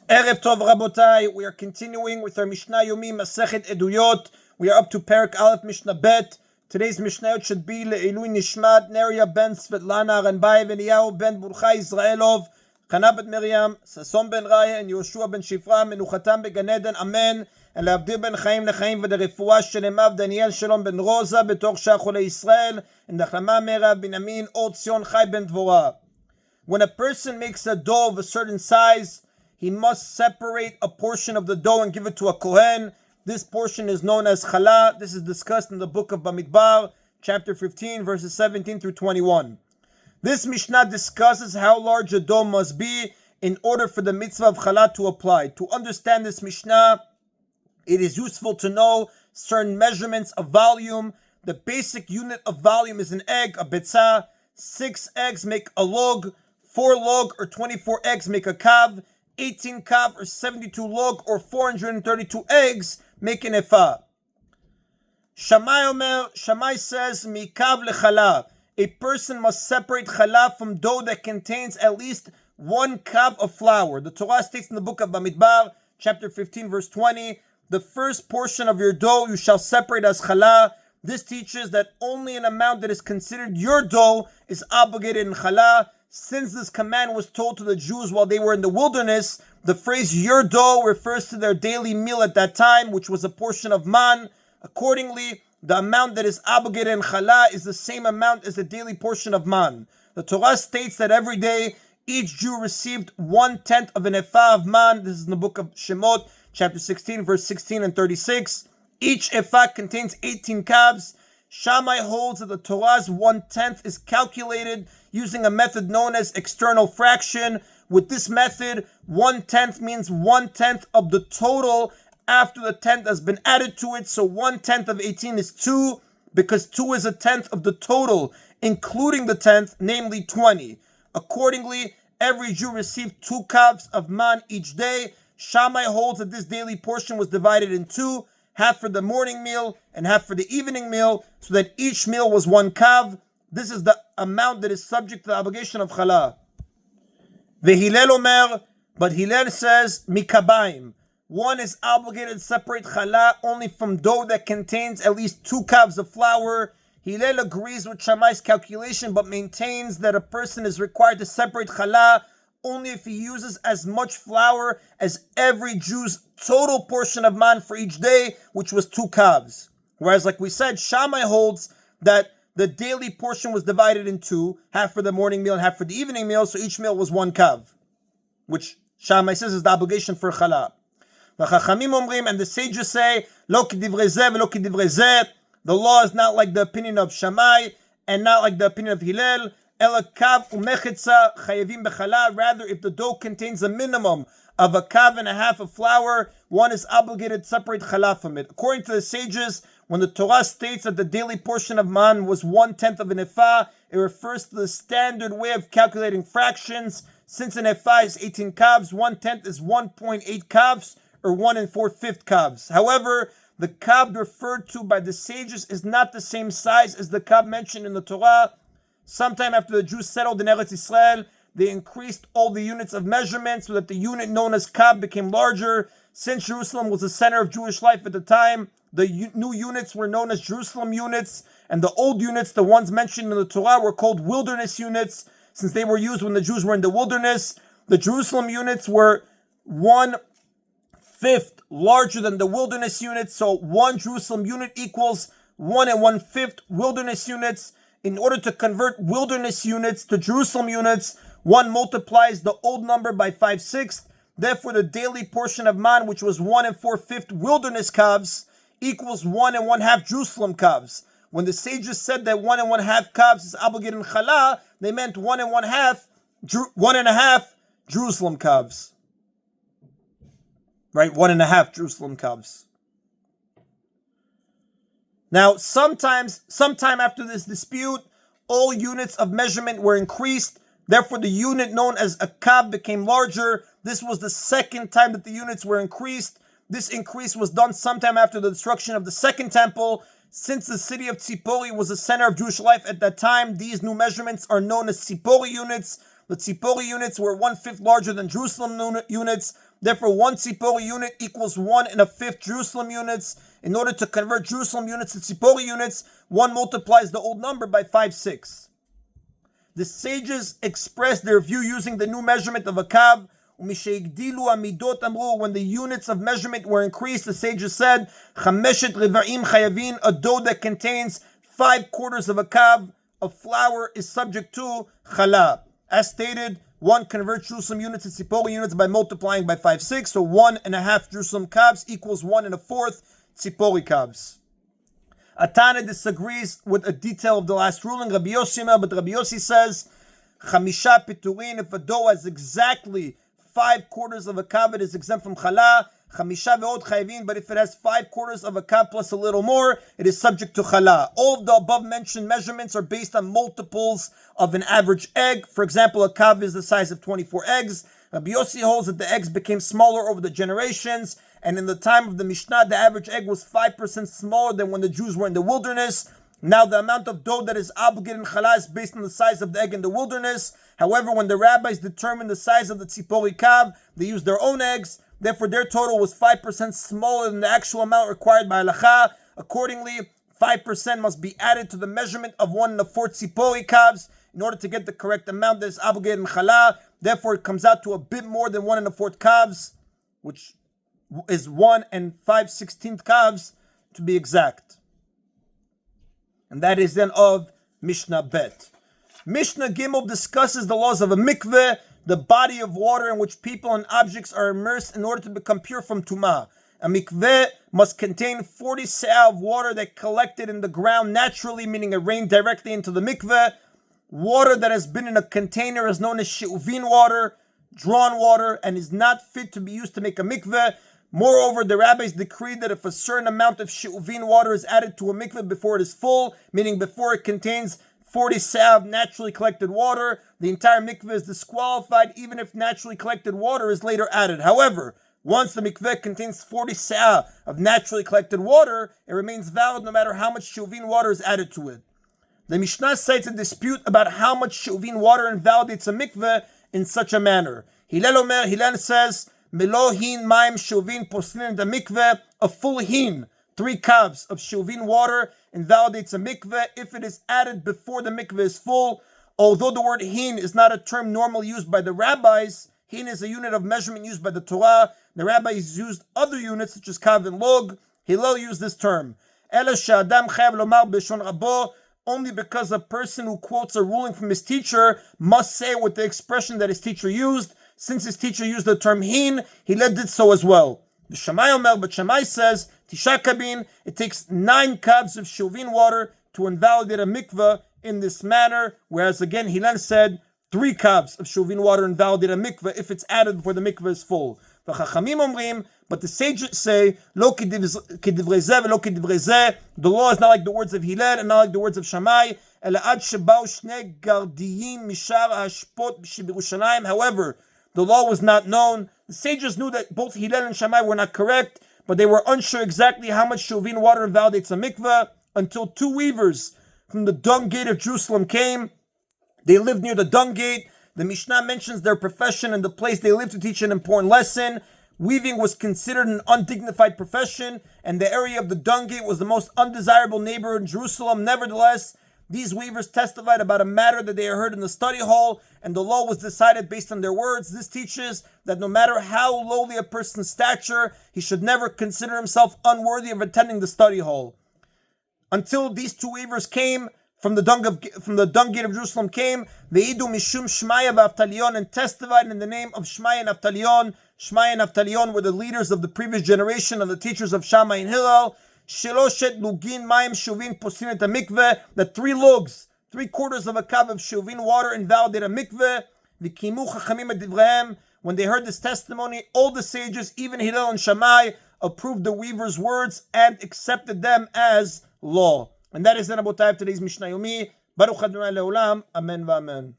Erev Tov Rabotai, we are continuing with our Mishna Yomi Masechet Eduyot. We are up to Perek Aleph Mishnah Bet. Today's Mishnayot should be Le'ilui Nishmat, Neria ben Svetlana Renbai Veniyahu ben Burcha Israelov, Chana bet Miriam, Sason ben Raya, and Yoshua ben Shifra, Menuchatam beGan Eden, Amen. And Le'avdir ben Chaim Lechaim v'derefua shelemav Daniel Shalom ben Rosa, Betor Shachole Israel, and Nachlama Merav Binyamin, Or Tzion Chai ben Dvorah. When a person makes a dough of a certain size, he must separate a portion of the dough and give it to a Kohen. This portion is known as challah. This is discussed in the book of Bamidbar, chapter 15, verses 17 through 21. This Mishnah discusses how large a dough must be in order for the mitzvah of challah to apply. To understand this Mishnah, it is useful to know certain measurements of volume. The basic unit of volume is an egg, a betzah. 6 eggs make a log. 4 log or 24 eggs make a kav. 18 kav or 72 log or 432 eggs make an ephah. Shammai says, Mikav lechallah. A person must separate challah from dough that contains at least 1 kav of flour. The Torah states in the book of Bamidbar, chapter 15, verse 20, the first portion of your dough you shall separate as challah. This teaches that only an amount that is considered your dough is obligated in challah. Since this command was told to the Jews while they were in the wilderness, the phrase your dough refers to their daily meal at that time, which was a portion of man. Accordingly, the amount that is obligated in challah is the same amount as the daily portion of man. The Torah states that every day each Jew received 1/10 of an ephah of man. This is in the book of Shemot, chapter 16, verse 16 and 36. Each ephah contains 18 calves. Shammai holds that the Torah's 1/10 is calculated using a method known as external fraction. With this method, 1/10 means 1/10 of the total after the 10th has been added to it. So 1/10 of 18 is 2, because 2 is a 10th of the total, including the 10th, namely 20. Accordingly, every Jew received 2 calves of man each day. Shammai holds that this daily portion was divided in 2, half for the morning meal and half for the evening meal, so that each meal was 1 kav. This is the amount that is subject to the obligation of challah. Vehilel Omer, but Hillel says, mikabaim. One is obligated to separate challah only from dough that contains at least 2 kavs of flour. Hillel agrees with Shammai's calculation, but maintains that a person is required to separate challah only if he uses as much flour as every Jew's total portion of man for each day, which was 2 kavs. Whereas, like we said, Shammai holds that the daily portion was divided in 2, half for the morning meal and half for the evening meal, so each meal was 1 kav, which Shammai says is the obligation for challah. The Chachamim omrim, and the sages say, Lo k'divrei zeh v'lo k'divrei zeh. The law is not like the opinion of Shammai and not like the opinion of Hillel. Ela kav umechetza chayevim b'challah. Rather, if the dough contains a minimum of a kav and a half of flour, one is obligated to separate challah from it. According to the sages, when the Torah states that the daily portion of man was 1/10 of an ephah, it refers to the standard way of calculating fractions. Since an ephah is 18 kavs, 1/10 is 1.8 kavs, or 1 4/5 kavs. However, the kav referred to by the sages is not the same size as the kav mentioned in the Torah. Sometime after the Jews settled in Eretz Israel, they increased all the units of measurement so that the unit known as kav became larger. Since Jerusalem was the center of Jewish life at the time, the new units were known as Jerusalem units, and the old units, the ones mentioned in the Torah, were called wilderness units, since they were used when the Jews were in the wilderness. The Jerusalem units were 1/5 larger than the wilderness units, so 1 Jerusalem unit equals 1 1/5 wilderness units. In order to convert wilderness units to Jerusalem units, one multiplies the old number by 5/6. Therefore, the daily portion of man, which was 1 4/5 wilderness calves, equals 1 1/2 Jerusalem calves. When the sages said that 1 1/2 calves is obligated in challah, they meant 1 1/2 Jerusalem calves. Right, 1 1/2 Jerusalem calves. Now, sometime after this dispute, all units of measurement were increased. Therefore, the unit known as a kav became larger. This was the second time that the units were increased. This increase was done sometime after the destruction of the second temple. Since the city of Tzipori was the center of Jewish life at that time, these new measurements are known as Tzipori units. The tzipori units were 1/5 larger than Jerusalem units. Therefore, 1 tzipori unit equals 1 1/5 Jerusalem units. In order to convert Jerusalem units to tzipori units, one multiplies the old number by 5, 6. The sages expressed their view using the new measurement of a kav. When the units of measurement were increased, the sages said, a dough that contains 5/4 of a kav of flour is subject to chala. As stated, one converts Jerusalem units to tzipori units by multiplying by 5, 6. So 1 1/2 Jerusalem kavs equals 1 1/4 tzipori kavs. Atana disagrees with a detail of the last ruling, Rabbi Yossi, but Rabbi Yossi says, Chamisha piturin, if a dough has exactly 5/4 of a kav, it is exempt from chala. Chamisha ve'od chayvin, but if it has 5/4 of a kav plus a little more, it is subject to chala. All of the above mentioned measurements are based on multiples of an average egg. For example, a kav is the size of 24 eggs. Rabbi Yossi holds that the eggs became smaller over the generations, and in the time of the Mishnah, the average egg was 5% smaller than when the Jews were in the wilderness. Now, the amount of dough that is obligated in chala is based on the size of the egg in the wilderness. However, when the rabbis determined the size of the tzipori kav, they used their own eggs. Therefore, their total was 5% smaller than the actual amount required by halacha. Accordingly, 5% must be added to the measurement of 1 1/4 tzipori kavs in order to get the correct amount that is obligated in chala. Therefore, it comes out to a bit more than 1 1/4 kavs, which is 1 5/16 kavs to be exact. And that is then of Mishnah Bet. Mishnah Gimel discusses the laws of a mikveh, the body of water in which people and objects are immersed in order to become pure from tumah. A mikveh must contain 40 se'ah of water that collected in the ground naturally, meaning it rained directly into the mikveh. Water that has been in a container is known as she'uvin water, drawn water, and is not fit to be used to make a mikveh. Moreover, the rabbis decreed that if a certain amount of she'uvin water is added to a mikveh before it is full, meaning before it contains 40 se'ah of naturally collected water, the entire mikveh is disqualified even if naturally collected water is later added. However, once the mikveh contains 40 se'ah of naturally collected water, it remains valid no matter how much she'uvin water is added to it. The Mishnah cites a dispute about how much she'uvin water invalidates a mikveh in such a manner. Hillel says, Melo hin maim she'uvin poslin the mikveh, a full hin, 3 kavs of she'uvin water invalidates a mikveh if it is added before the mikveh is full. Although the word hin is not a term normally used by the rabbis, hin is a unit of measurement used by the Torah. The rabbis used other units such as kav and log. Hillel used this term. Ela she'adam chayav lomar b'shon rabo, only because a person who quotes a ruling from his teacher must say with the expression that his teacher used. Since his teacher used the term hin, Hillel did so as well. But Shammai says, Tisha kabin, it takes 9 kavs of she'uvin water to invalidate a mikveh in this manner, whereas again Hillel said 3 kavs of she'uvin water invalidate a mikveh if it's added before the mikveh is full. But the sages say, Lo kidivrei zeh velo kidivrei zeh. The law is not like the words of Hillel and not like the words of Shammai. However, the law was not known. The sages knew that both Hillel and Shammai were not correct, but they were unsure exactly how much she'uvin water invalidates a mikveh until 2 weavers from the dung gate of Jerusalem came. They lived near the dung gate. The Mishnah mentions their profession and the place they lived to teach an important lesson. Weaving was considered an undignified profession, and the area of the dung gate was the most undesirable neighborhood in Jerusalem. Nevertheless, these weavers testified about a matter that they had heard in the study hall, and the law was decided based on their words. This teaches that no matter how lowly a person's stature, he should never consider himself unworthy of attending the study hall. Until these 2 weavers came from the dung gate of Jerusalem came, Veidu mishum Shmaya v'Avtalion, and testified in the name of Shmaya and Avtalion. Shmaya and Avtalion were the leaders of the previous generation and the teachers of Shammai and Hillel. Sheloshet lugin mayim shuvin posin et mikveh, that 3 lugs, 3/4 of a kav of shuvin water invalidate a mikveh. V'kimu chachamim et divrehem. When they heard this testimony, all the sages, even Hillel and Shammai, approved the weaver's words and accepted them as law. And that is then about today's Mishna Yomi. Baruch Adonai Leolam. Amen v'amen.